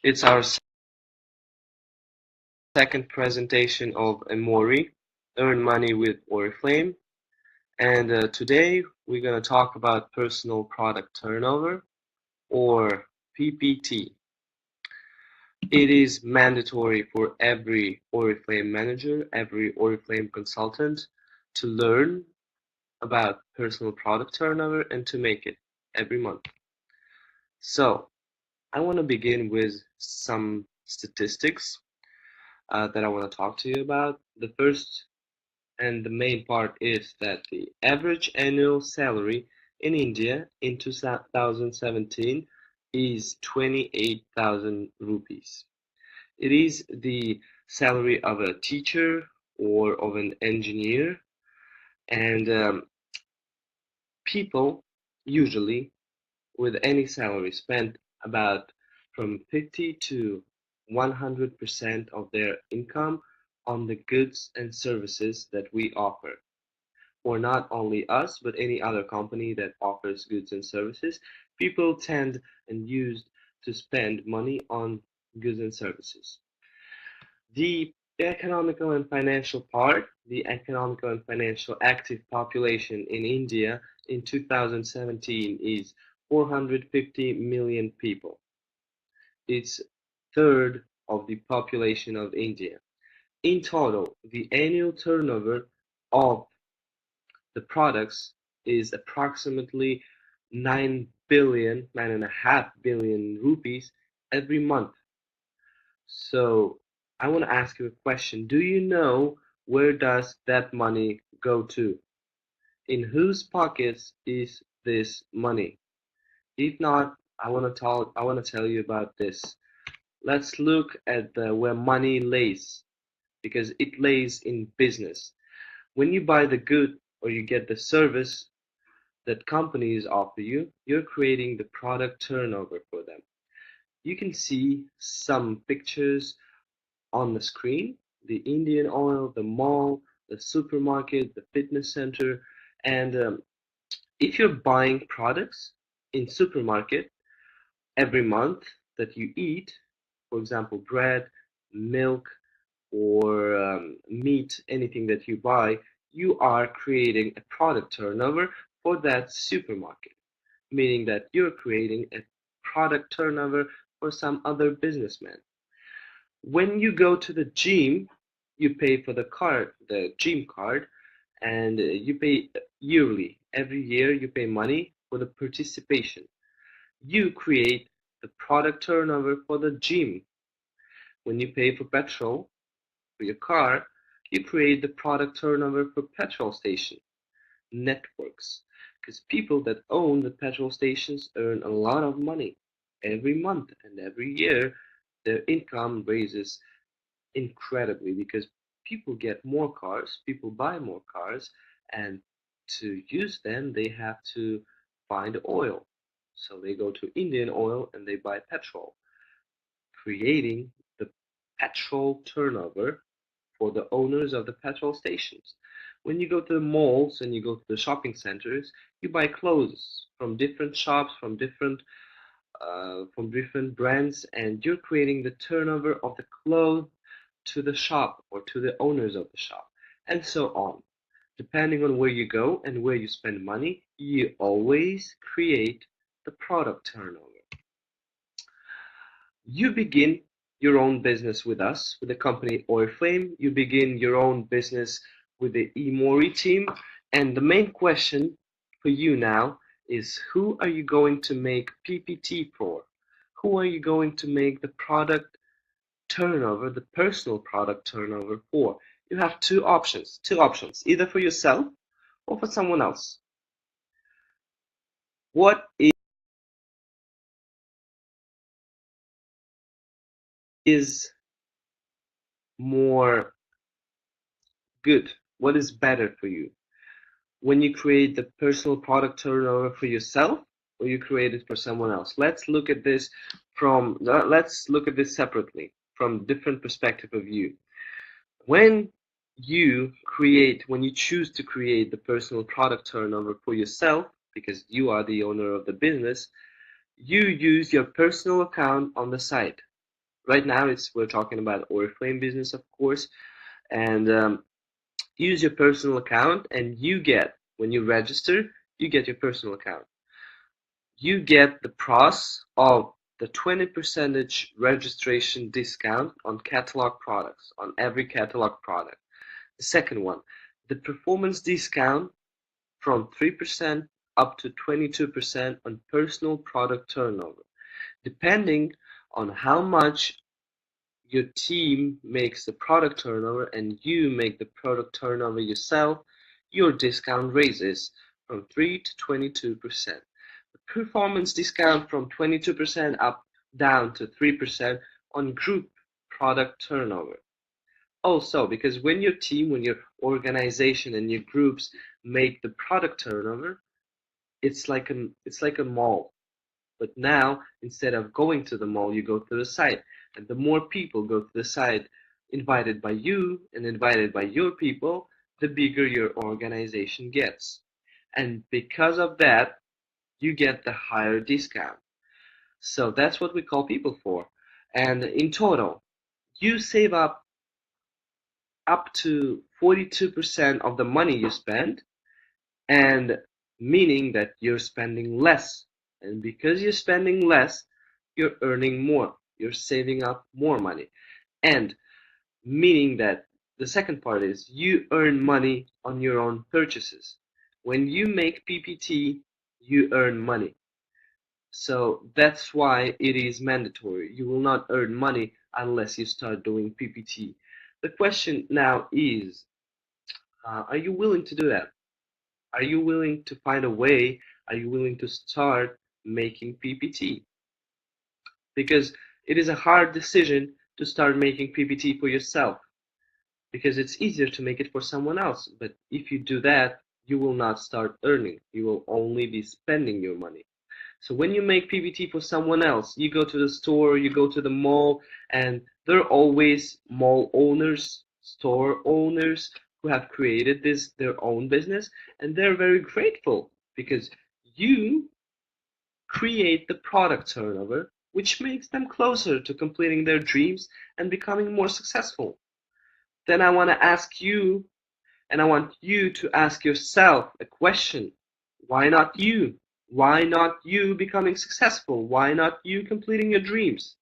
It's our second presentation of Emori, Earn Money with Oriflame. And today we're going to talk about personal product turnover or PPT. It is mandatory for every Oriflame manager, every Oriflame consultant to learn about personal product turnover and to make it every month. So I want to begin with some statistics that I want to talk to you about. The first and the main part is that the average annual salary in India in 2017 is 28,000 rupees. It is the salary of a teacher or of an engineer, and people usually with any salary spend about from 50 to 100% of their income on the goods and services that we offer. Or not only us, but any other company that offers goods and services. People tend and use to spend money on goods and services. The economical and financial part, the economical and financial active population in India in 2017 is 450 million people. It's third of the population of India. In total, the annual turnover of the products is approximately 9.5 billion rupees every month. So I want to ask you a question. Do you know where does that money go to? In whose pockets is this money? If not, I want to tell you about this. Let's look at where money lays, because it lays in business. When you buy the good or you get the service that companies offer you, you're creating the product turnover for them. You can see some pictures on the screen: the Indian Oil, the mall, the supermarket, the fitness center. And if you're buying products in supermarket every month that you eat, for example, bread, milk, or meat, anything that you buy, you are creating a product turnover for that supermarket, meaning that you're creating a product turnover for some other businessman. When you go to the gym, you pay for the card, the gym card, and you pay yearly. Every year you pay money for the participation. You create the product turnover for the gym. When you pay for petrol for your car, you create the product turnover for petrol station networks, because people that own the petrol stations earn a lot of money every month, and every year their income raises incredibly because people get more cars, people buy more cars, and to use them they have to find oil. So they go to Indian Oil and they buy petrol, creating the petrol turnover for the owners of the petrol stations. When you go to the malls and you go to the shopping centers, you buy clothes from different shops, from different brands, and you're creating the turnover of the clothes to the shop or to the owners of the shop, and so on. Depending on where you go and where you spend money, you always create the product turnover. You begin your own business with us, with the company Oriflame. You begin your own business with the Emori team. And the main question for you now is, who are you going to make PPT for? Who are you going to make the product turnover, the personal product turnover for? You have two options, either for yourself or for someone else. What is more good? What is better for you? When you create the personal product turnover for yourself, or you create it for someone else? Let's look at this separately from different perspective of view. When when you choose to create the personal product turnover for yourself, because you are the owner of the business, you use your personal account on the site. right now we're talking about Oriflame business, of course, and use your personal account, and you get, when you register, you get your personal account. You get the pros of the 20% registration discount on catalog products, on every catalog product. The second one, the performance discount from 3% up to 22% on personal product turnover, depending on how much your team makes the product turnover and you make the product turnover yourself. Your discount raises from 3 to 22%. The performance discount from 22% up down to 3% on group product turnover. Also, because when your team, when your organization and your groups make the product turnover, it's like a mall. But now, instead of going to the mall, you go to the site. And the more people go to the site invited by you and invited by your people, the bigger your organization gets. And because of that, you get the higher discount. So that's what we call people for. And in total, you save up to 42% of the money you spend, and meaning that you're spending less. And because you're spending less, you're earning more. You're saving up more money. And meaning that the second part is you earn money on your own purchases. When you make PPT, you earn money. So that's why it is mandatory. You will not earn money unless you start doing PPT. The question now is, are you willing to do that? Are you willing to find a way? Are you willing to start making PPT? Because it is a hard decision to start making PPT for yourself, because it's easier to make it for someone else. But if you do that, you will not start earning. You will only be spending your money. So when you make PPT for someone else, you go to the store, you go to the mall, and there are always mall owners, store owners who have created their own business, and they're very grateful because you create the product turnover, which makes them closer to completing their dreams and becoming more successful. Then I want to ask you, and I want you to ask yourself a question. Why not you? Why not you becoming successful? Why not you completing your dreams?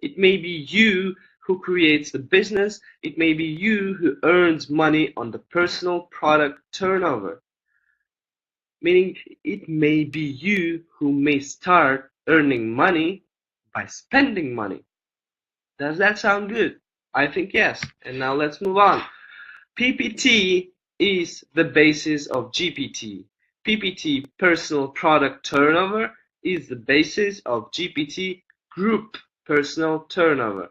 It may be you who creates the business. It may be you who earns money on the personal product turnover. Meaning it may be you who may start earning money by spending money. Does that sound good? I think yes. And now let's move on. PPT is the basis of GPT. PPT, personal product turnover, is the basis of GPT, group personal turnover.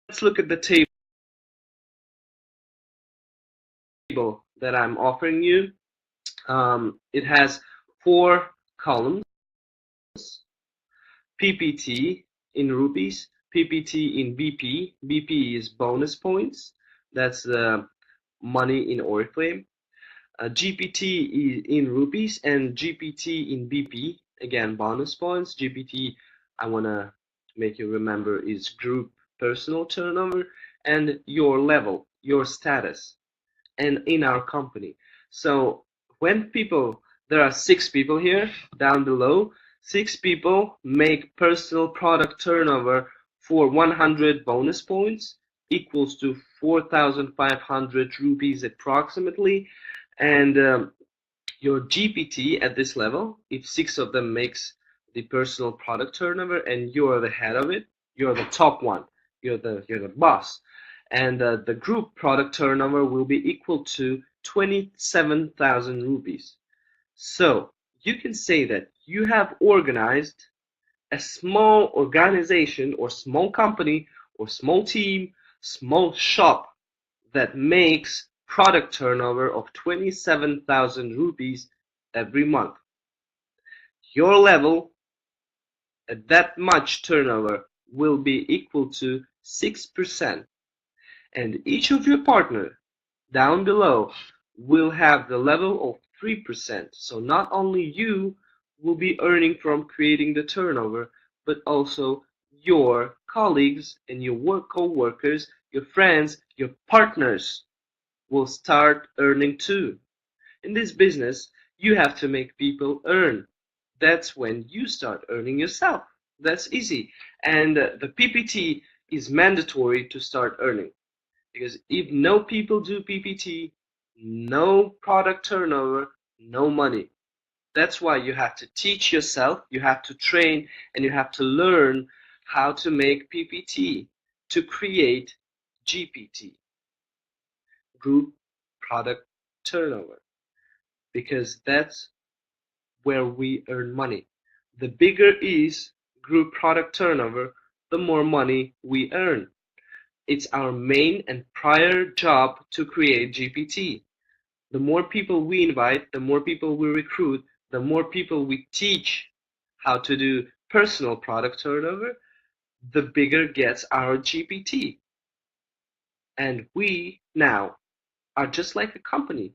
Let's look at the table that I'm offering you. It has 4 columns: PPT in rupees, PPT in BP. BP is bonus points. That's the money in Oriflame. GPT in rupees and GPT in BP. Again, bonus points. GPT, I want to make you remember, is group personal turnover and your level, your status, and in our company. So when there are 6 people here down below, 6 people make personal product turnover for 100 bonus points, equals to 4,500 rupees approximately. And your GPT at this level, if 6 of them makes the personal product turnover and you're the head of it, you're the top one, you're the boss, and the group product turnover will be equal to 27,000 rupees. So you can say that you have organized a small organization or small company or small team, small shop that makes product turnover of 27,000 rupees every month. Your level at that much turnover will be equal to 6%, and each of your partner down below will have the level of 3%. So not only you will be earning from creating the turnover, but also your colleagues and your co-workers, your friends, your partners will start earning too. In this business, you have to make people earn. That's when you start earning yourself. That's easy. And the PPT is mandatory to start earning. Because if no people do PPT, no product turnover, no money. That's why you have to teach yourself, you have to train, and you have to learn how to make PPT to create GPT, group product turnover, because that's where we earn money. The bigger is group product turnover, the more money we earn. It's our main and prior job to create GPT. The more people we invite, the more people we recruit, the more people we teach how to do personal product turnover, the bigger gets our GPT. And we now are just like a company.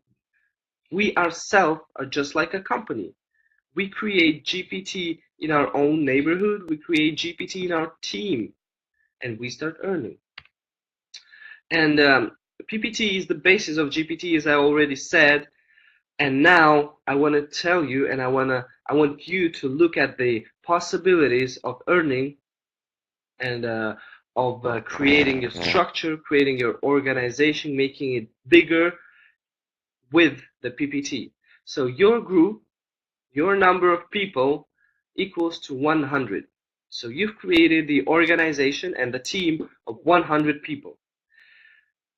We ourselves are just like a company. We create GPT in our own neighborhood, we create GPT in our team, and we start earning. And PPT is the basis of GPT, as I already said. And now I want to tell you, and I want you to look at the possibilities of earning and of creating your structure, creating your organization, making it bigger with the PPT. So your group, your number of people equals to 100. So you've created the organization and the team of 100 people.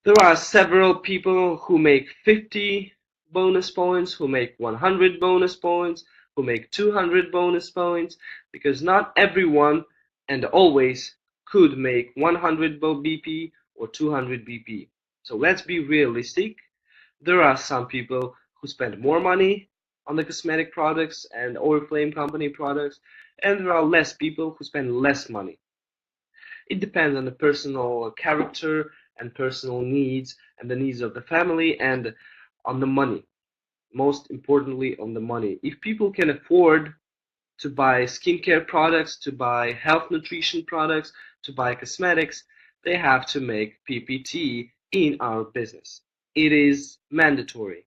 There are several people who make 50 bonus points, who make 100 bonus points, who make 200 bonus points, because not everyone and always could make 100 BP or 200 BP. So let's be realistic. There are some people who spend more money on the cosmetic products and Oriflame company products, and there are less people who spend less money. It depends on the personal character and personal needs and the needs of the family and on the money. Most importantly, on the money. If people can afford to buy skincare products, to buy health nutrition products, to buy cosmetics, they have to make PPT in our business. It is mandatory.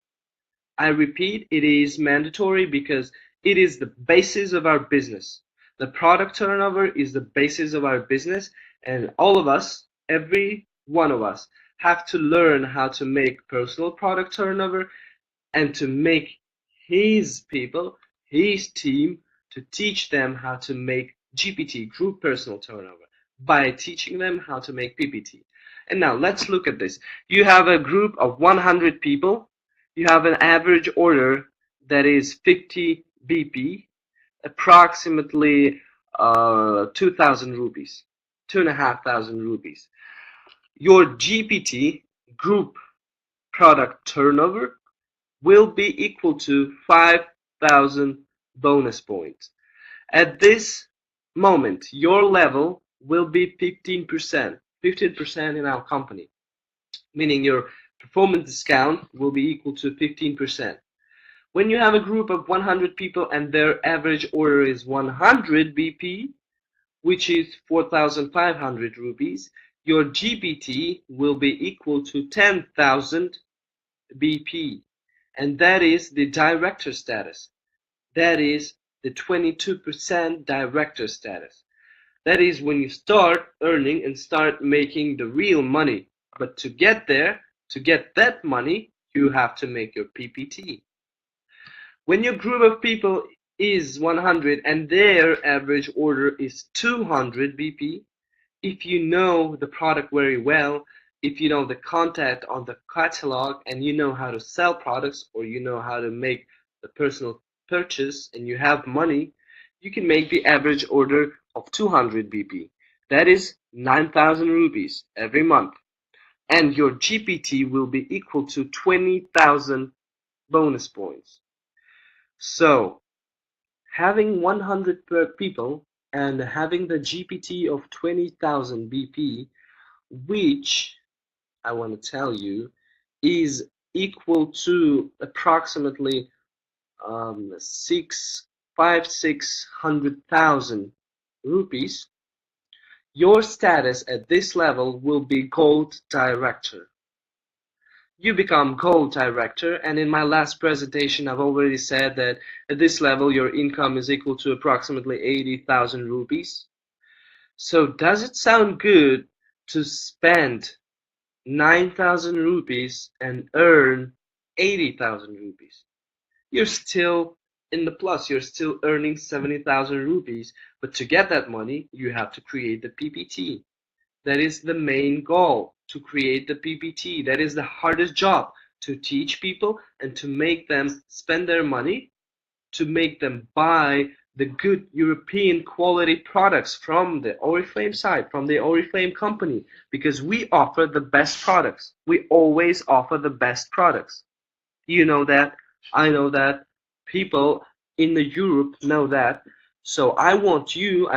I repeat, it is mandatory because it is the basis of our business. The product turnover is the basis of our business, and all of us, every one of us, have to learn how to make personal product turnover and to make his people, his team, to teach them how to make GPT, group personal turnover, by teaching them how to make PPT. And now let's look at this. You have a group of 100 people. You have an average order that is 50 BP, approximately 2,000 rupees, 2,500 rupees. Your GPT, group product turnover, will be equal to 5,000 bonus points. At this moment, your level will be 15%, 15% in our company, meaning your performance discount will be equal to 15%. When you have a group of 100 people and their average order is 100 BP, which is 4,500 rupees, your GPT will be equal to 10,000 BP. And that is the director status. That is the 22% director status. That is when you start earning and start making the real money. But to get there, to get that money, you have to make your PPT. When your group of people is 100 and their average order is 200 BP, if you know the product very well, if you know the content on the catalog and you know how to sell products or you know how to make the personal purchase and you have money, you can make the average order of 200 BP. That is 9,000 rupees every month. And your GPT will be equal to 20,000 bonus points. So, having 100 people and having the GPT of 20,000 BP, which I want to tell you is equal to approximately 6 500,000-600,000 rupees, your status at this level will be Gold Director. You become Gold Director, and in my last presentation I've already said that at this level your income is equal to approximately 80,000 rupees. So does it sound good to spend 9,000 rupees and earn 80,000 rupees? You're still in the plus, you're still earning 70,000 rupees, but to get that money you have to create the PPT. That is the main goal, to create the PPT. That is the hardest job, to teach people and to make them spend their money, to make them buy the good European quality products from the Oriflame side, from the Oriflame company, because we offer the best products. We always offer the best products. You know that, I know that, people in the Europe know that. So I want you,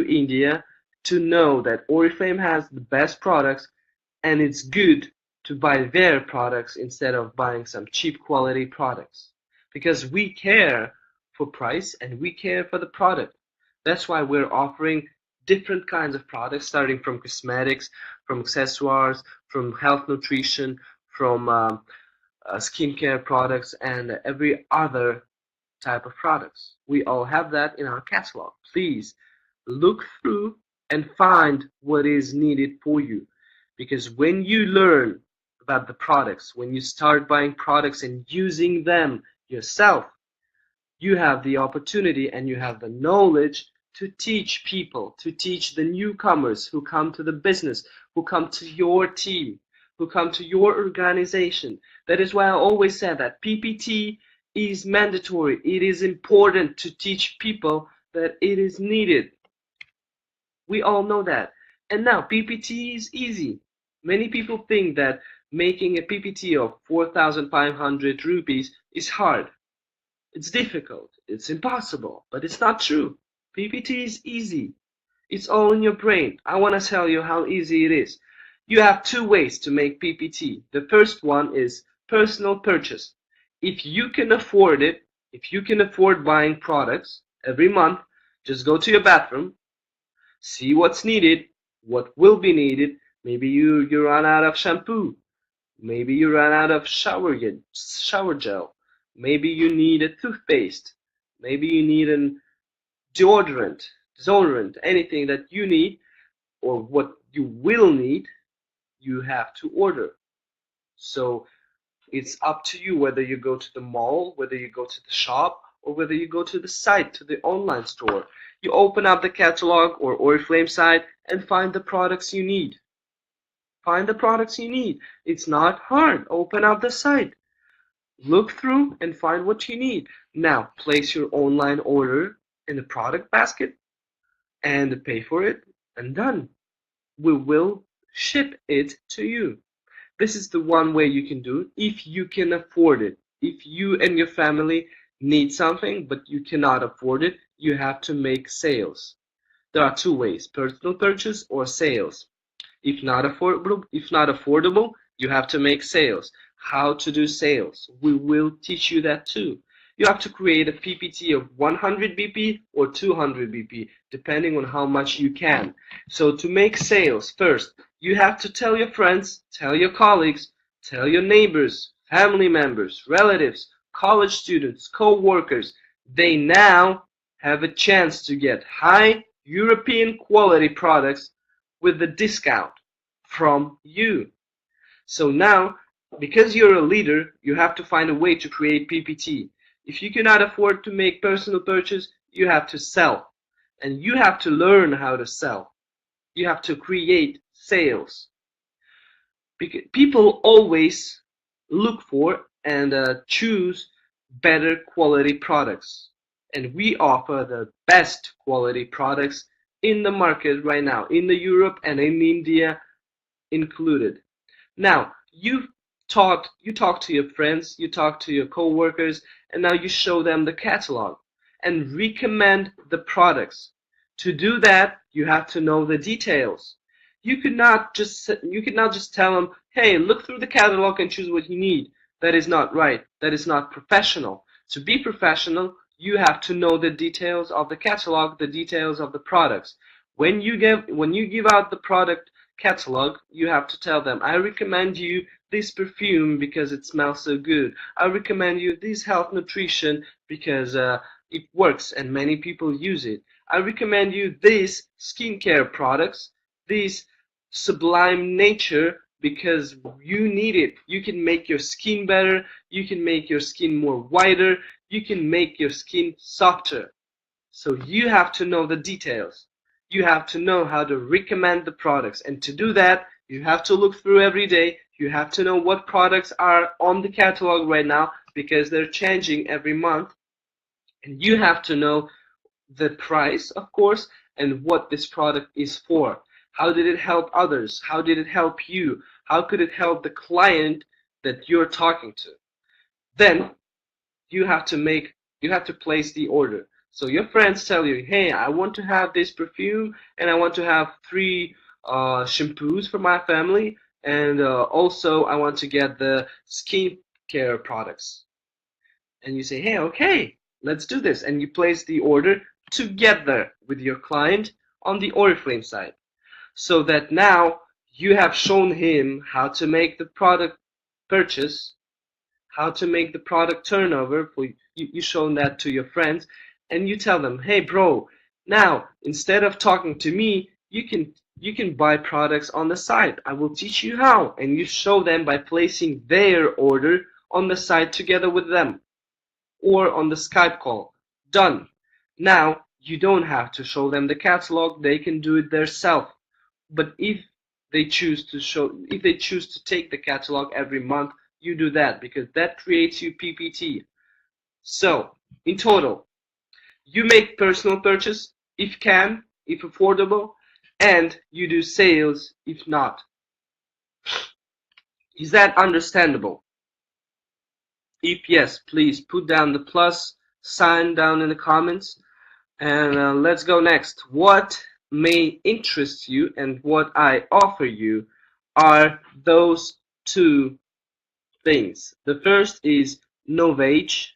India, to know that Oriflame has the best products, and it's good to buy their products instead of buying some cheap quality products. Because we care for price and we care for the product. That's why we're offering different kinds of products, starting from cosmetics, from accessories, from health nutrition, from skincare products, and every other type of products. We all have that in our catalog. Please look through and find what is needed for you. Because when you learn about the products, when you start buying products and using them yourself, you have the opportunity and you have the knowledge to teach people, to teach the newcomers who come to the business, who come to your team, who come to your organization. That is why I always say that PPT is mandatory. It is important to teach people that it is needed. We all know that. And now PPT is easy. Many people think that making a PPT of 4,500 rupees is hard. It's difficult, it's impossible, but it's not true. PPT is easy. It's all in your brain. I want to tell you how easy it is. You have two ways to make PPT. The first one is personal purchase. If you can afford it, if you can afford buying products every month, just go to your bathroom, see what's needed, what will be needed. Maybe you run out of shampoo. Maybe you run out of shower gel. Maybe you need a toothpaste. Maybe you need an deodorant, anything that you need or what you will need, you have to order. So it's up to you whether you go to the mall, whether you go to the shop, or whether you go to the site, to the online store. You open up the catalog or Oriflame site and find the products you need. Find the products you need. It's not hard. Open up the site. Look through and find what you need. Now, place your online order in the product basket and pay for it, and done. We will ship it to you. This is the one way you can do it if you can afford it. If you and your family need something but you cannot afford it, you have to make sales. There are two ways: personal purchase or sales. If not affordable, you have to make sales. How to do sales? We will teach you that too. You have to create a PPT of 100 BP or 200 BP, depending on how much you can. So to make sales, first, you have to tell your friends, tell your colleagues, tell your neighbors, family members, relatives, college students, co-workers. They now have a chance to get high European quality products with the discount from you. So now, because you're a leader, you have to find a way to create PPT. If you cannot afford to make personal purchase, you have to sell. And you have to learn how to sell. You have to create sales. Because people always look for and choose better quality products. And we offer the best quality products in the market right now, in the Europe and in India included. Now, you talk to your friends, you talk to your co-workers, and now you show them the catalog and recommend the products. To do that, you have to know the details. You could not just tell them, "Hey, look through the catalog and choose what you need." That is not right. That is not professional. To be professional, you have to know the details of the catalog, the details of the products. When you give out the product catalog, you have to tell them, I recommend you this perfume because it smells so good. I recommend you this health nutrition because it works and many people use it. I recommend you these skincare products, these sublime nature because you need it. You can make your skin better, you can make your skin more whiter, you can make your skin softer. So you have to know the details. You have to know how to recommend the products. And to do that, you have to look through every day. You have to know what products are on the catalog right now because they're changing every month. And you have to know the price, of course, and what this product is for. How did it help others? How did it help you? How could it help the client that you're talking to? Then you have to make you have to place the order. So your friends tell you, hey, I want to have this perfume and I want to have three shampoos for my family, and also I want to get the skincare products. And you say, hey, okay, let's do this, and you place the order together with your client on the Oriflame side, so that now you have shown him how to make the product purchase, how to make the product turnover. For you shown that to your friends, and you tell them, hey bro, now instead of talking to me, you can buy products on the site. I will teach you how. And you show them by placing their order on the site together with them or on the Skype call. Done. Now you don't have to show them the catalog, they can do it themselves. But if they choose to take the catalog every month, you do that because that creates you PPT. So in total, you make personal purchase if can, if affordable, and you do sales if not. Is that understandable? If yes, please put down the plus sign down in the comments. And let's go next. What may interest you and what I offer you are those two things. The first is Novage,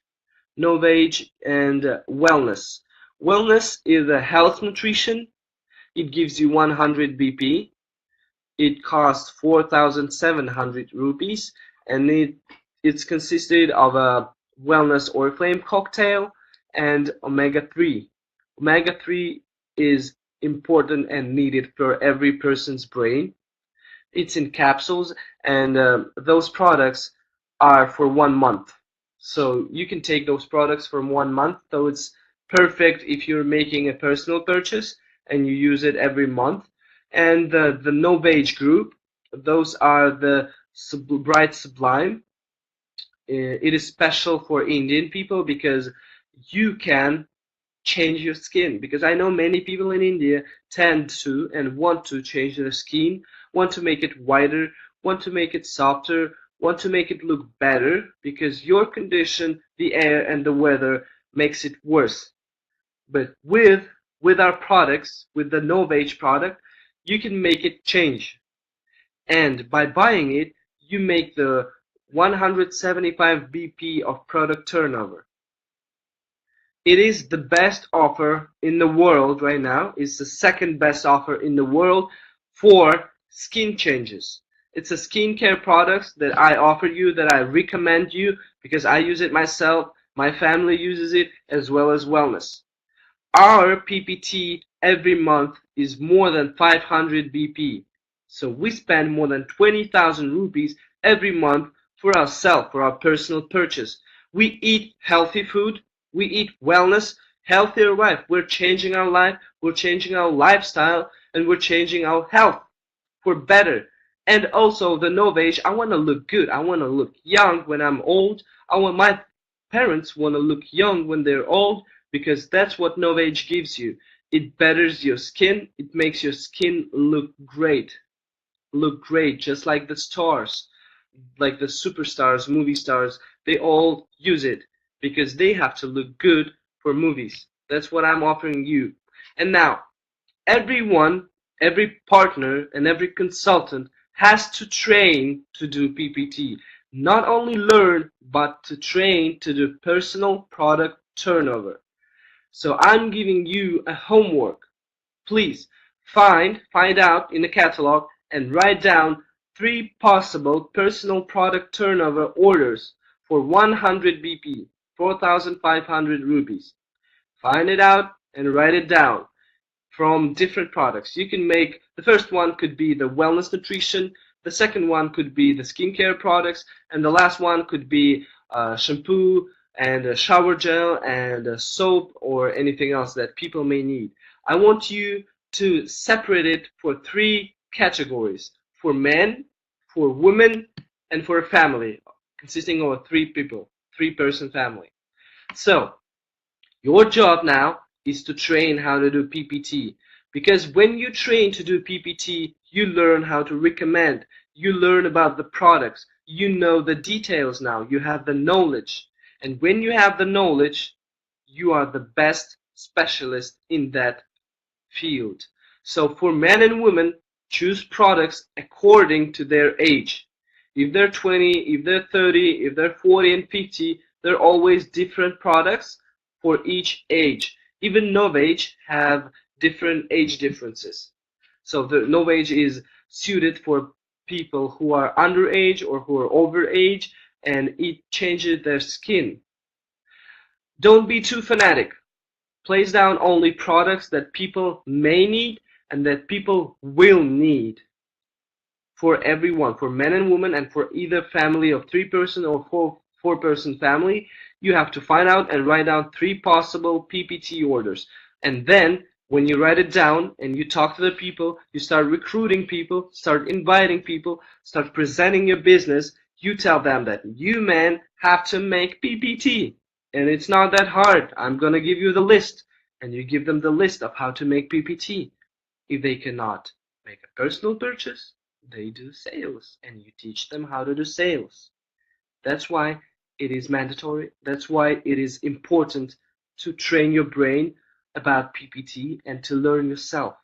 Novage and wellness. Wellness is a health nutrition. It gives you 100 BP. It costs 4,700 rupees, and it's consisted of a wellness Oriflame cocktail and omega-3. Omega-3 is important and needed for every person's brain. It's in capsules, and those products are for 1 month. So you can take those products for 1 month, so it's perfect if you're making a personal purchase and you use it every month. And the Novage group, those are the Bright Sublime. It is special for Indian people because you can change your skin, because I know many people in India tend to and want to change their skin, want to make it whiter, want to make it softer, want to make it look better because your condition, the air and the weather makes it worse. But with our products, with the Novage product, you can make it change. And by buying it, you make the 175 BP of product turnover. It is the best offer in the world right now. It's the second best offer in the world for skin changes. It's a skincare product that I offer you, that I recommend you because I use it myself. My family uses it, as well as wellness. Our PPT every month is more than 500 BP. So we spend more than 20,000 rupees every month for ourselves, for our personal purchase. We eat healthy food, we eat wellness, healthier life. We're changing our life, we're changing our lifestyle, and we're changing our health for better. And also the Novage, I want to look good. I want to look young when I'm old. I want my parents want to look young when they're old, because that's what Novage gives you. It betters your skin. It makes your skin look great. Look great, just like the stars, like the superstars, movie stars. They all use it because they have to look good for movies. That's what I'm offering you. And now, everyone, every partner, and every consultant has to train to do PPT. Not only learn, but to train to do personal product turnover. So I'm giving you a homework. Please find out in the catalog and write down 3 possible personal product turnover orders for 100 BP, 4,500 rupees. Find it out and write it down from different products. You can make, the first one could be the wellness nutrition, the second one could be the skincare products, and the last one could be shampoo and a shower gel and a soap or anything else that people may need. I want you to separate it for 3 categories: for men, for women, and for a family consisting of 3 people, 3-person family. So your job now is to train how to do PPT, because when you train to do PPT, you learn how to recommend, you learn about the products, you know the details now, you have the knowledge. And when you have the knowledge, you are the best specialist in that field. So for men and women, choose products according to their age. If they're 20, if they're 30, if they're 40 and 50, they're always different products for each age. Even Novage have different age differences. So the Novage is suited for people who are underage or who are overage, and it changes their skin. Don't be too fanatic. Place down only products that people may need and that people will need for everyone, for men and women, and for either family of 3-person or 4-person family. You have to find out and write down 3 possible PPT orders. And then when you write it down and you talk to the people, you start recruiting people, start inviting people, start presenting your business, you tell them that you, man, have to make PPT. And it's not that hard. I'm going to give you the list. And you give them the list of how to make PPT. If they cannot make a personal purchase, they do sales. And you teach them how to do sales. That's why it is mandatory. That's why it is important to train your brain about PPT and to learn yourself.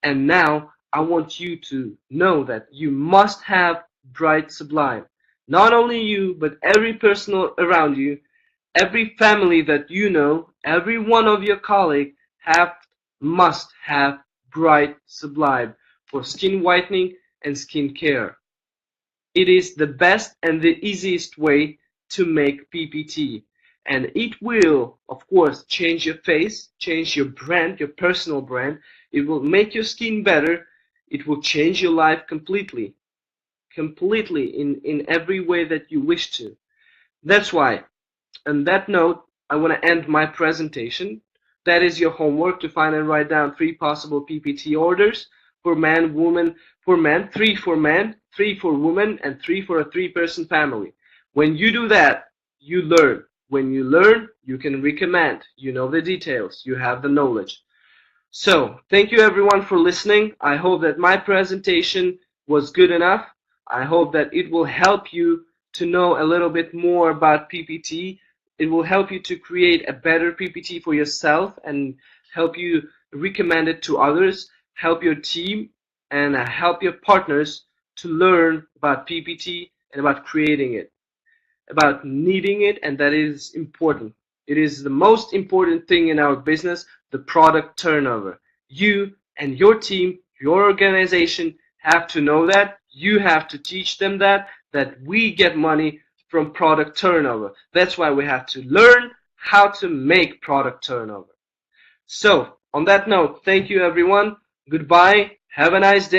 And now I want you to know that you must have Bright Sublime. Not only you, but every person around you, every family that you know, every one of your colleagues must have Bright Sublime for skin whitening and skin care. It is the best and the easiest way to make PPT. And it will, of course, change your face, change your brand, your personal brand. It will make your skin better. It will change your life completely in every way that you wish to. That's why, on that note, I want to end my presentation. That is your homework, to find and write down 3 possible PPT orders for man, woman, for men, 3 for men, 3 for women, and 3 for a 3-person family. When you do that, you learn. When you learn, you can recommend. You know the details. You have the knowledge. So, thank you everyone for listening. I hope that my presentation was good enough. I hope that it will help you to know a little bit more about PPT. It will help you to create a better PPT for yourself and help you recommend it to others, help your team, and help your partners to learn about PPT and about creating it, about needing it, and that is important. It is the most important thing in our business, the product turnover. You and your team, your organization have to know that. You have to teach them that we get money from product turnover. That's why we have to learn how to make product turnover. So, on that note, thank you everyone. Goodbye. Have a nice day.